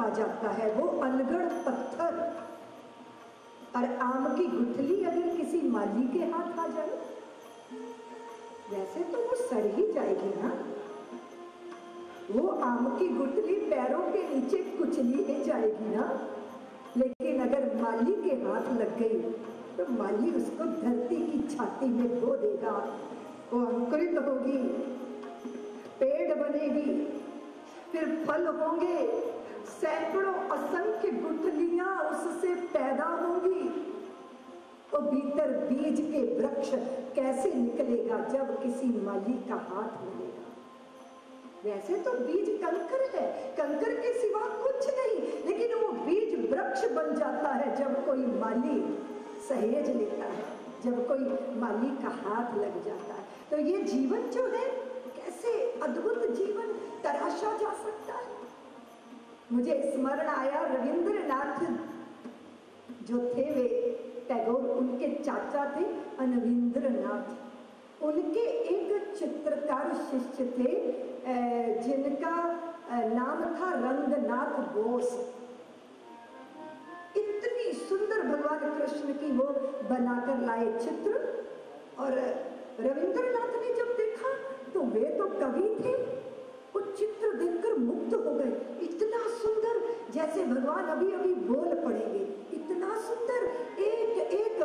खा जाता है, वो अनगढ़ पत्थर। और आम की गुठली अगर किसी माली के हाथ आ जाए, वैसे तो वो सड़ ही जाएगी ना, वो आम की गुठली पैरों के नीचे कुचली ही जाएगी ना। लेकिन अगर माली के हाथ लग गई तो माली उसको धरती की छाती में बो देगा, वो अंकुरित होगी, पेड़ बनेगी, फिर फल होंगे, सैकड़ों असंख्य गुठलियां उससे पैदा होंगी। तो भीतर बीज के वृक्ष कैसे निकलेगा जब किसी माली का हाथ मिलेगा। वैसे तो बीज कंकर है, कंकर के सिवा कुछ नहीं, लेकिन वो बीज वृक्ष बन जाता है जब कोई माली सहेज लेता है, जब कोई माली का हाथ लग जाता है। तो ये जीवन जो है, कैसे अद्भुत जीवन तराशा जा सकता है। मुझे स्मरण आया रविंद्रनाथ जो थे, वे टैगोर उनके चाचा थे अनविंद्रनाथ। उनके एक चित्रकार शिष्य थे जिनका नाम था रंगनाथ बोस। इतनी सुंदर भगवान कृष्ण की वो बनाकर लाए चित्र, और रविंद्रनाथ ने जब देखा तो वे तो कवि थे, वो चित्र देखकर मुग्ध हो गए। इतना सुंदर, जैसे भगवान अभी अभी बोल पड़ेंगे, इतना सुंदर एक एक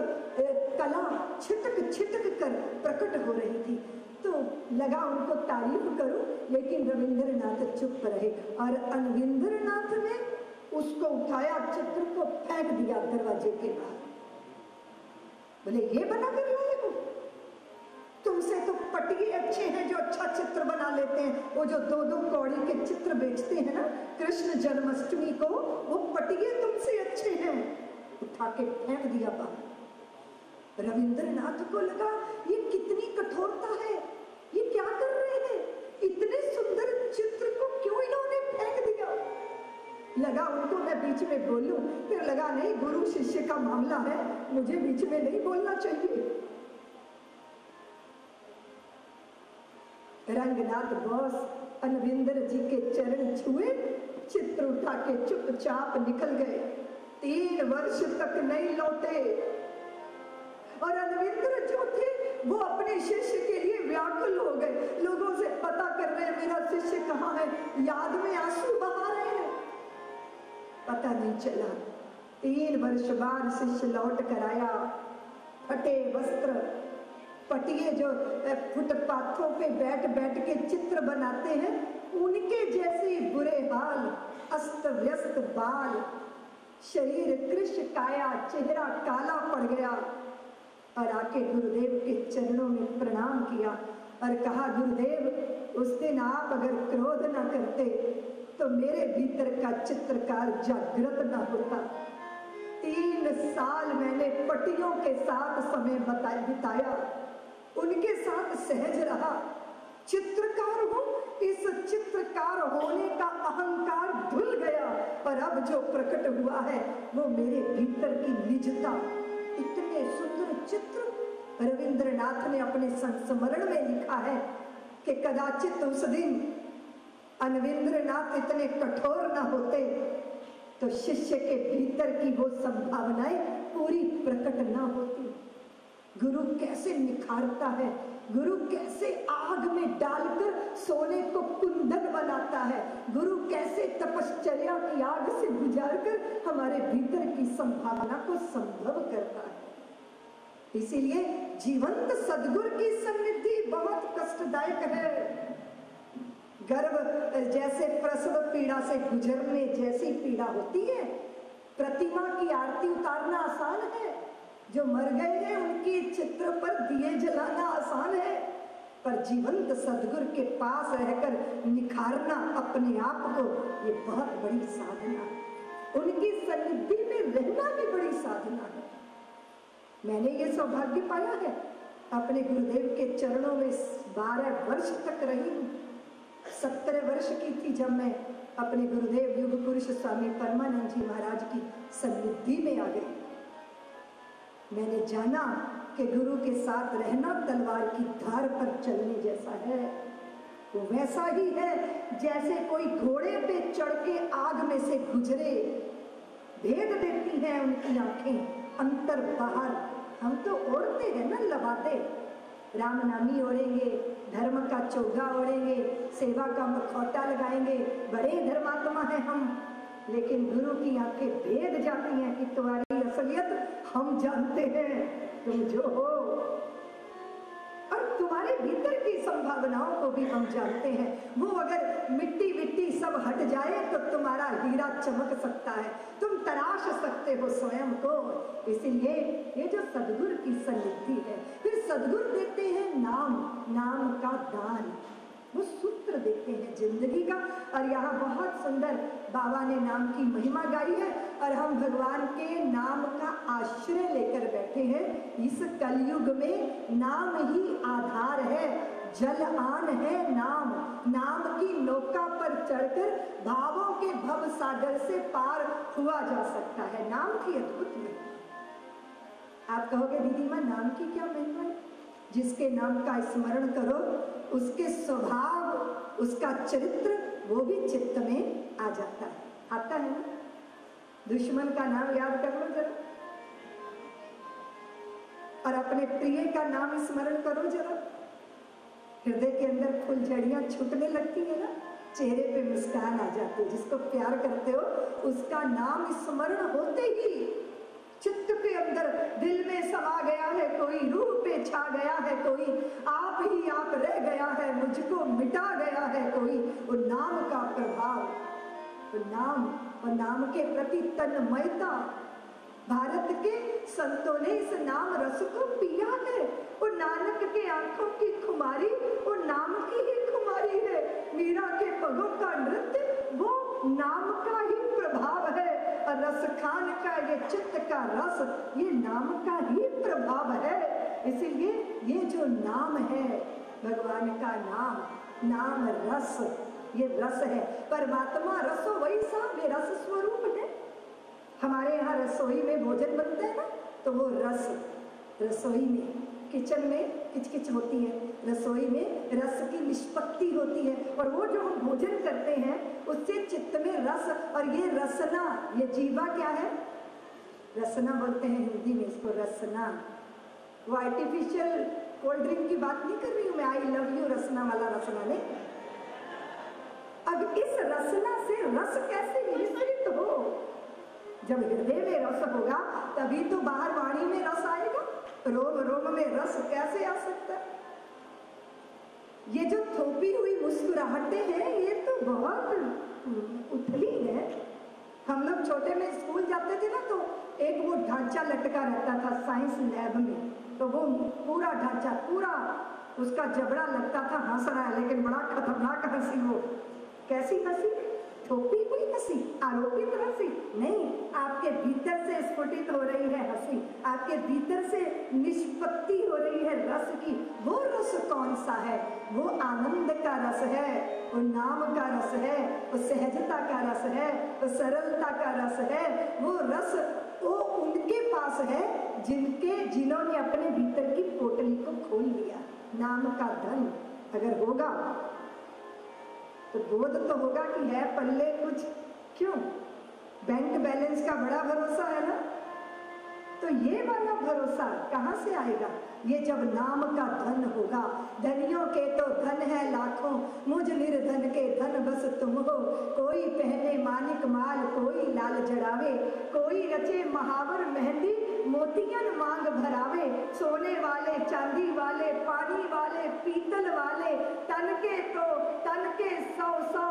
कला छिटक छिटक कर प्रकट हो रही थी। तो लगा उनको तारीफ करूं, लेकिन रविंद्रनाथ चुप रहे, और अनविंद्रनाथ ने उसको उठाया, चित्र को फेंक दिया दरवाजे के बाहर। बोले ये बना कर लाए हो, तुमसे तो पटिए अच्छे हैं जो अच्छा चित्र बना लेते हैं। वो जो 2-2 कौड़ी के चित्र बेचते हैं ना कृष्ण जन्माष्टमी को, वो पटिए तुमसे अच्छे हैं। उठा के फेंक दिया बाहर। रविंद्रनाथ को लगा ये कितनी कठोरता है, ये क्या कर रहे हैं, इतने सुंदर चित्र को क्यों इन्होंने फेंक दिया। लगा उनको मैं बीच में बोलूं, फिर लगा नहीं, गुरु शिष्य का मामला है, मुझे बीच में नहीं बोलना चाहिए। रंगनाथ बोस अनविंदर जी के चरण छुए, चित्र उठा के चुपचाप निकल गए। 3 वर्ष तक नहीं लौटे, और अनविंदर जो थे वो अपने शिष्य के लिए व्याकुल हो गए। लोगों से पता कर रहे हैं मेरा शिष्य कहाँ है, याद में आंसू बहा रहे हैं, पता नहीं चला। 3 वर्ष बाद शिष्य लौट कर आया, फटे वस्त्र, पटिए जो फुटपाथों पे बैठ बैठ के चित्र बनाते हैं, उनके जैसे बुरे हाल, अस्त व्यस्त बाल, शरीर कृश काया, चेहरा काला पड़ गया। और आके गुरुदेव के चरणों में प्रणाम किया और कहा, गुरुदेव उस दिन आप अगर क्रोध न करते तो मेरे भीतर का चित्रकार जागृत न होता। 3 साल मैंने पटियों के साथ समय बिताया, उनके साथ सहज रहा, चित्रकार हूं, इस चित्रकार होने का अहंकार धुल गया, और अब जो प्रकट हुआ है वो मेरे भीतर की निजता। इतने सुंदर चित्र रविंद्रनाथ ने अपने संस्मरण में लिखा है कि कदाचित उस दिन अनविंद्रनाथ इतने कठोर न होते तो शिष्य के भीतर की वो संभावनाएं पूरी प्रकट न होती। गुरु कैसे निखारता है, गुरु कैसे आग में डालकर सोने को कुंदन बनाता है, गुरु कैसे तपश्चर्या की आग से गुजारकर हमारे भीतर की संभावना को संभव करता है। इसीलिए जीवंत सद्गुरु की सन्निधि बहुत कष्टदायक है। गर्भ जैसे प्रसव पीड़ा से गुजरने जैसी पीड़ा होती है, प्रतिमा की आरती उतारना आसान है, जो मर गए हैं उनकी चित्र पर दिए जलाना आसान है, पर जीवंत सद्गुरु के पास रहकर निखारना अपने आप को, ये बहुत बड़ी साधना है। उनकी सन्निधि में रहना भी बड़ी साधना है। मैंने ये सौभाग्य पाया है, अपने गुरुदेव के चरणों में 12 वर्ष तक रही हूँ। 17 वर्ष की थी जब मैं अपने गुरुदेव युग पुरुष स्वामी परमानंद जी महाराज की सन्निधि में आ गई। मैंने जाना कि गुरु के साथ रहना तलवार की धार पर चलने जैसा है। वो वैसा ही है जैसे कोई घोड़े पे चढ़ के आग में से गुजरे। भेद देती हैं उनकी आंखें अंतर बाहर। हम तो ओढ़ते हैं ना लबादे, राम नामी ओढ़ेंगे, धर्म का चोगा ओढ़ेंगे, सेवा का मुखौटा लगाएंगे, बड़े धर्मात्मा हैं हम। लेकिन गुरु की आंखें भेद जाती हैं कि तुम्हारी असलियत हम जानते हैं, तुम जो हो, और तुम्हारे भीतर की संभावनाओं को भी हम जानते हैं। वो अगर मिट्टी विट्टी सब हट जाए तो तुम्हारा हीरा चमक सकता है, तुम तराश सकते हो स्वयं को। इसलिए ये जो सद्गुरु की सन्निधि है, फिर सद्गुरु देते हैं नाम, नाम का दान, वो सूत्र देते हैं जिंदगी का। और यहाँ बहुत सुंदर बाबा ने नाम की महिमा गाई है, और हम भगवान के नाम का आश्रय लेकर बैठे हैं। इस कलयुग में नाम ही आधार है, जल आन है नाम। नाम की नौका पर चढ़कर भावों के भव सागर से पार हुआ जा सकता है। नाम की अद्भुत महिमा। आप कहोगे दीदी माँ नाम की क्या महिमा है? जिसके नाम का स्मरण करो उसके स्वभाव, उसका चरित्र वो भी चित्त में आ जाता है। आता है ना? दुश्मन का नाम याद कर लो जरा, और अपने प्रिय का नाम स्मरण करो जरा, हृदय के अंदर फुलझड़ियां छूटने लगती है ना, चेहरे पे मुस्कान आ जाती है। जिसको प्यार करते हो उसका नाम स्मरण होते ही चित्त के अंदर दिल में समा गया है कोई, रूह पे छा गया है कोई, आप ही आप रह गया है, मुझको मिटा गया है कोई। वो नाम का प्रभाव, वो नाम और नाम के प्रति तन्मयता। भारत के संतों ने इस नाम रस को पिया है। वो नानक के आंखों की खुमारी वो नाम की ही खुमारी है। मीरा के पगों का नृत्य वो नाम का ही प्रभाव है, और रस खान का ये चित्त का रस ये नाम का ही प्रभाव है। इसीलिए ये जो नाम है भगवान का नाम, नाम रस, ये रस है। परमात्मा रसो वैसा में रस स्वरूप है। हमारे यहाँ रसोई में भोजन बनता है ना, तो वो रस, रसोई में किचन में किचकिच होती है, रसोई में रस की निष्पत्ति होती है, और वो जो हम भोजन करते हैं उससे चित्त में रस। और ये रसना, ये जीवा क्या है? रसना बोलते हैं हिंदी में इसको, रसना। वो आर्टिफिशियल कोल्ड ड्रिंक की बात नहीं कर रही हूँ मैं, आई लव यू रसना वाला रसना नहीं। अब इस रसना से रस कैसे मिश्रित हो? जब हृदय में रस होगा तभी तो बाहर वाणी में रस आएगा, रोम रोम में रस कैसे आ सकता है? ये जो थोपी हुई मुस्कुराहटें हैं ये तो बहुत उथली है। हम लोग छोटे में स्कूल जाते थे ना, तो एक वो ढांचा लटका रहता था साइंस लैब में, तो वो पूरा ढांचा, पूरा उसका जबड़ा लगता था हंस रहा है, लेकिन बड़ा खतरनाक हंसी। वो कैसी हंसी? थोपी हुई हंसी, आरोपित हंसी नहीं, आपके भीतर से स्फुटित हो रही है हंसी, आपके भीतर से निष्पत्ति हो रही है रस की। वो रस कौन सा है? वो आनंद का रस है, वो नाम का रस है, वो सहजता का रस है, वो सरलता का रस है। वो रस वो उनके पास है जिन्होंने अपने भीतर की पोटली को खोल लिया। नाम का धन अगर होगा तो बोध तो होगा कि है पल्ले कुछ, क्यों? बैंक बैलेंस का बड़ा भरोसा है ना, तो ये वाला भरोसा कहाँ से आएगा? ये जब नाम का धन होगा। धनियों के तो धन है लाखों, मुझ निर्धन के धन बस तुम हो। कोई पहने मानिक माल, कोई लाल जड़ावे, कोई रचे महावर मेहंदी, मोतियन मांग भरावे। सोने वाले, चांदी वाले, पानी वाले, पीतल वाले, तन के सौ सौ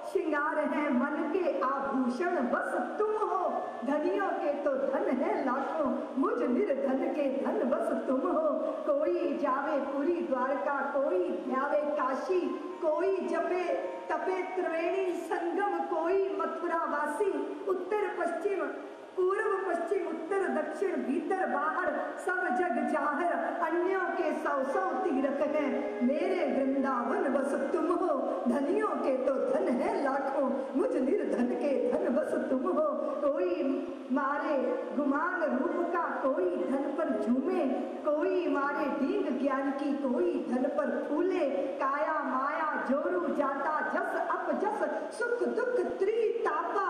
श्रृंगार है, मन के आभूषण बस तुम हो। धनियों के तो धन है लाखों, मुझ निर्धन के धन बस तुम हो। कोई जावे पुरी द्वारका, कोई ध्यावे काशी, कोई जपे तपे त्रिवेणी संगम, कोई मथुरा वासी। उत्तर पश्चिम, पूर्व पश्चिम, उत्तर दक्षिण, भीतर बाहर, सब जग जाहिर, अन्यों के सौ सौ तीर्थ हैं, मेरे वृंदावन बस तुम हो। धनियों के तो धन है लाखों, लाखों, मुझ निर्धन के धन बस तुम हो। कोई मारे गुमान रूप का, कोई धन पर झूमे, कोई मारे डींग ज्ञान की, कोई धन पर फूले। काया माया जोरू जाता जस अपजस, सुख दुख त्रितापा,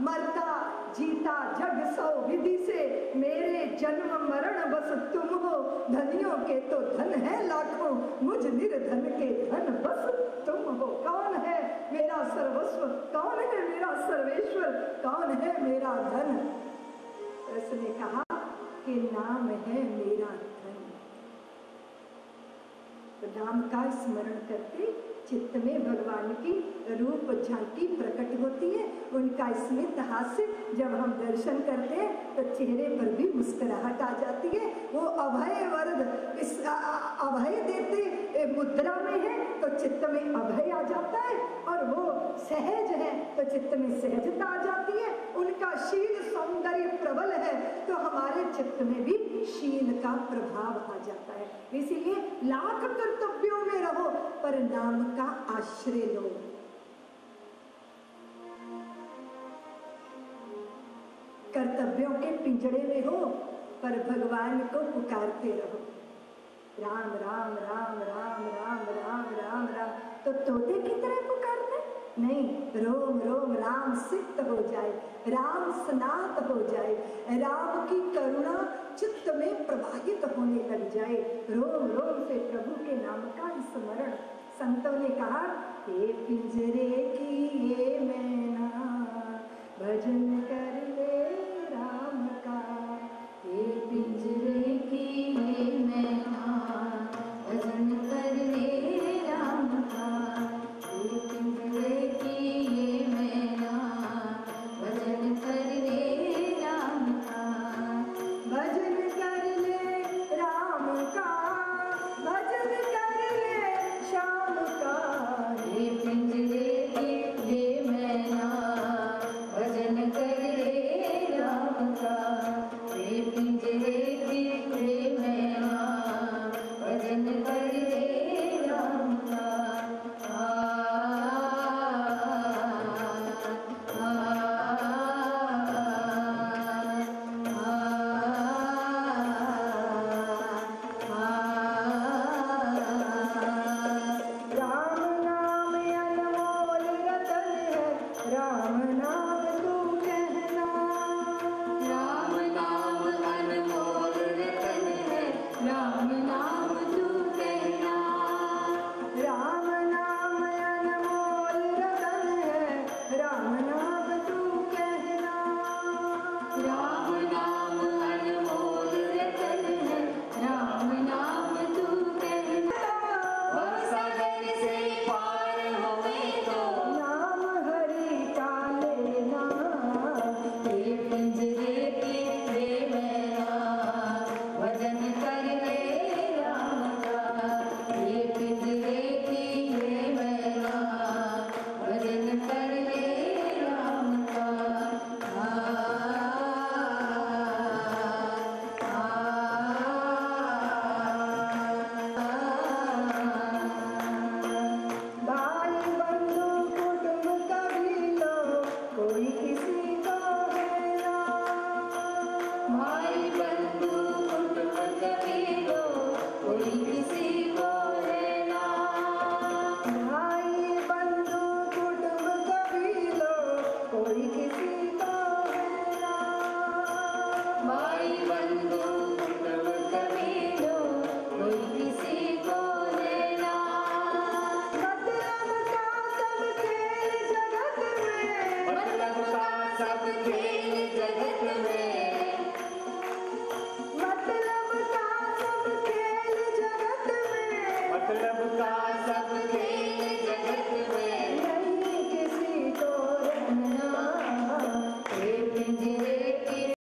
मरता जीता जग सौ विधि से। मेरे जन्म मरण बस तुम हो, धनियों के तो धन है लाखों, मुझ निर्धन के धन बस तुम हो। कौन है मेरा सर्वस्व, कौन है मेरा सर्वेश्वर, कौन है मेरा धन? उसने कहा कि नाम है मेरा धन। तो नाम का स्मरण करके चित्त में भगवान की रूप झांकी प्रकट होती है। उनका स्मित हास्य जब हम दर्शन करते हैं तो चेहरे पर भी मुस्कुराहट आ जाती है। वो अभय वरद इस अभय देते मुद्रा में है तो चित्त में अभय आ जाता है, और वो सहज है तो चित्त में सहजता आ जाती है। उनका शील सौंदर्य प्रबल है तो हमारे चित्त में भी शील का प्रभाव आ जाता है। इसीलिए लाख कर्तव्यों में रहो पर नाम का आश्रय लो। कर्तव्यों के पिंजड़े में हो पर भगवान को पुकारते रहो। राम राम राम राम राम राम राम राम, तो तोते की तरह पुकारते नहीं, रोम रोम राम सिक्त हो जाए, राम स्नात हो जाए, राम की करुणा चित्त में प्रवाहित होने लग जाए। रोम रोम से प्रभु के नाम का स्मरण। संतों ने कहा, हे पिंजरे की ये मैना, भजन कर ले राम का। हे पिंजरे की ये मैना,